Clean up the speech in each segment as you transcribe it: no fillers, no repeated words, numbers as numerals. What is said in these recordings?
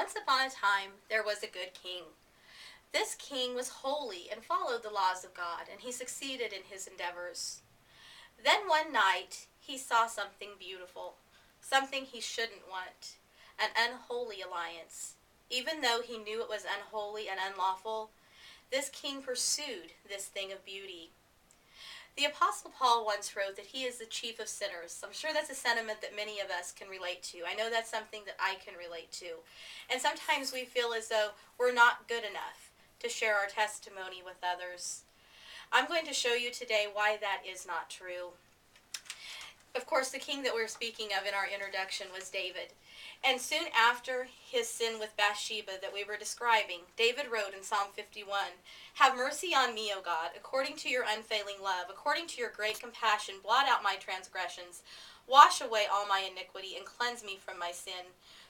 Once upon a time, there was a good king. This king was holy and followed the laws of God, and he succeeded in his endeavors. Then one night, he saw something beautiful, something he shouldn't want, an unholy alliance. Even though he knew it was unholy and unlawful, this king pursued this thing of beauty. The Apostle Paul once wrote that he is the chief of sinners. I'm sure that's a sentiment that many of us can relate to. I know that's something that I can relate to. And sometimes we feel as though we're not good enough to share our testimony with others. I'm going to show you today why that is not true. Of course, the king that we're speaking of in our introduction was David. And soon after his sin with Bathsheba that we were describing, David wrote in Psalm 51, "Have mercy on me, O God, according to your unfailing love, according to your great compassion, blot out my transgressions. Wash away all my iniquity and cleanse me from my sin.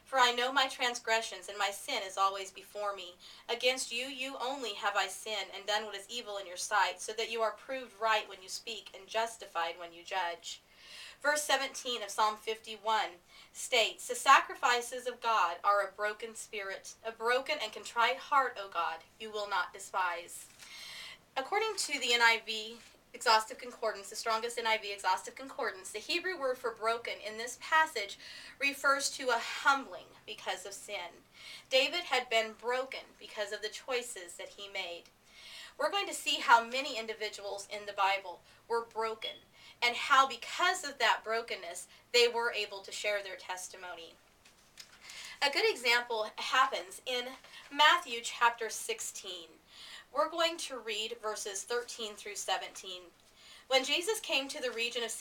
For I know my transgressions, and my sin is always before me. Against you, you only have I sinned and done what is evil in your sight, so that you are proved right when you speak and justified when you judge." Verse 17 of Psalm 51 states, "The sacrifices of God are a broken spirit, a broken and contrite heart, O God, you will not despise." According to the NIV Exhaustive Concordance, the strongest NIV Exhaustive Concordance, the Hebrew word for broken in this passage refers to a humbling because of sin. David had been broken because of the choices that he made. We're going to see how many individuals in the Bible were broken, and how because of that brokenness, they were able to share their testimony. A good example happens in Matthew chapter 16. We're going to read verses 13 through 17. When Jesus came to the region of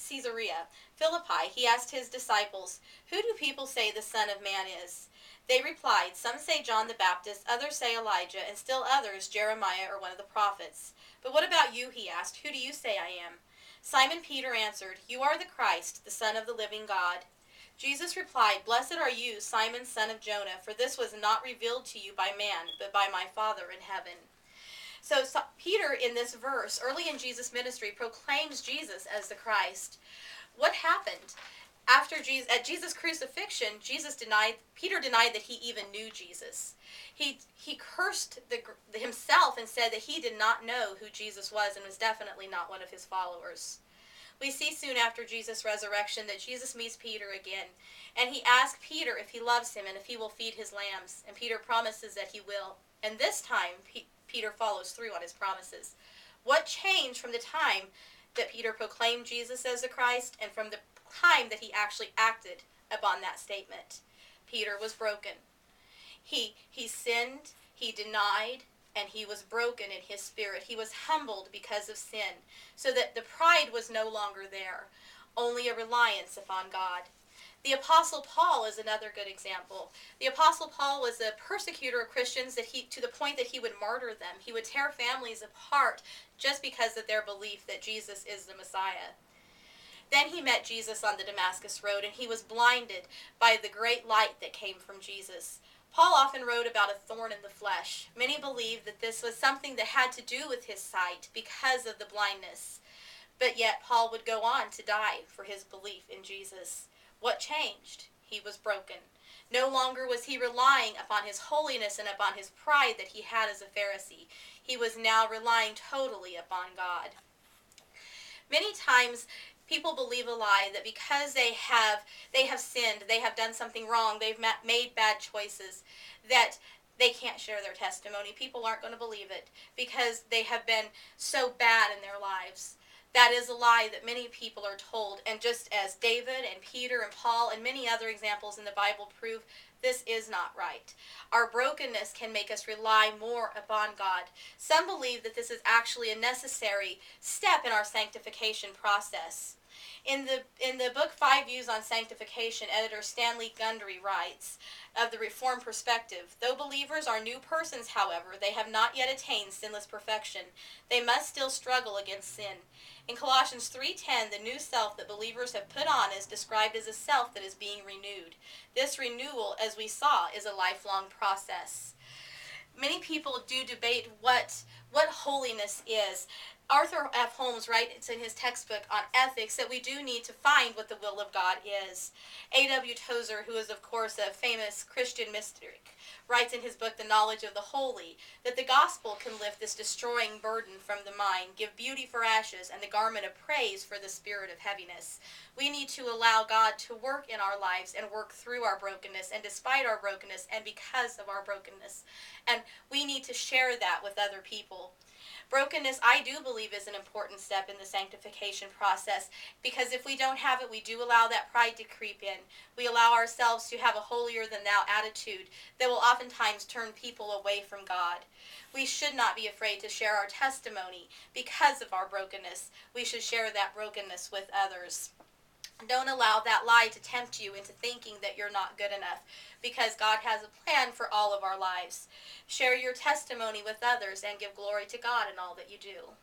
Caesarea Philippi, he asked his disciples, "Who do people say the Son of Man is?" They replied, "Some say John the Baptist, others say Elijah, and still others Jeremiah or one of the prophets." "But what about you?" he asked. "Who do you say I am?" Simon Peter answered, "You are the Christ, the Son of the living God." Jesus replied, "Blessed are you, Simon, son of Jonah, for this was not revealed to you by man, but by my Father in heaven." So Peter, in this verse, early in Jesus' ministry, proclaims Jesus as the Christ. What happened? At Jesus' crucifixion, Peter denied that he even knew Jesus. He cursed himself and said that he did not know who Jesus was and was definitely not one of his followers. We see soon after Jesus' resurrection that Jesus meets Peter again, and he asks Peter if he loves him and if he will feed his lambs, and Peter promises that he will. And this time, Peter follows through on his promises. What changed from the time that Peter proclaimed Jesus as the Christ and from the time that he actually acted upon that statement? Peter was broken. He sinned, he denied, and he was broken in his spirit. He was humbled because of sin, so that the pride was no longer there, only a reliance upon God. The Apostle Paul is another good example. The Apostle Paul was a persecutor of Christians to the point that he would martyr them. He would tear families apart just because of their belief that Jesus is the Messiah. Then he met Jesus on the Damascus Road, and he was blinded by the great light that came from Jesus. Paul often wrote about a thorn in the flesh. Many believed that this was something that had to do with his sight because of the blindness. But yet Paul would go on to die for his belief in Jesus. What changed? He was broken. No longer was he relying upon his holiness and upon his pride that he had as a Pharisee. He was now relying totally upon God. Many times people believe a lie that because they have sinned, they have done something wrong, they've made bad choices, that they can't share their testimony. People aren't going to believe it because they have been so bad in their lives. That is a lie that many people are told, and just as David and Peter and Paul and many other examples in the Bible prove, this is not right. Our brokenness can make us rely more upon God. Some believe that this is actually a necessary step in our sanctification process. In the book 5 Views on Sanctification, editor Stanley Gundry writes of the Reformed perspective, "Though believers are new persons, however, they have not yet attained sinless perfection. They must still struggle against sin. In Colossians 3:10, the new self that believers have put on is described as a self that is being renewed. This renewal, as we saw, is a lifelong process." Many people do debate what holiness is. Arthur F. Holmes writes in his textbook on ethics that we do need to find what the will of God is. A.W. Tozer, who is of course a famous Christian mystic, writes in his book The Knowledge of the Holy that the gospel can lift this destroying burden from the mind, give beauty for ashes, and the garment of praise for the spirit of heaviness. We need to allow God to work in our lives and work through our brokenness and despite our brokenness and because of our brokenness. And we need to share that with other people. Brokenness, I do believe, is an important step in the sanctification process, because if we don't have it, we do allow that pride to creep in. We allow ourselves to have a holier-than-thou attitude that will oftentimes turn people away from God. We should not be afraid to share our testimony because of our brokenness. We should share that brokenness with others. Don't allow that lie to tempt you into thinking that you're not good enough, because God has a plan for all of our lives. Share your testimony with others and give glory to God in all that you do.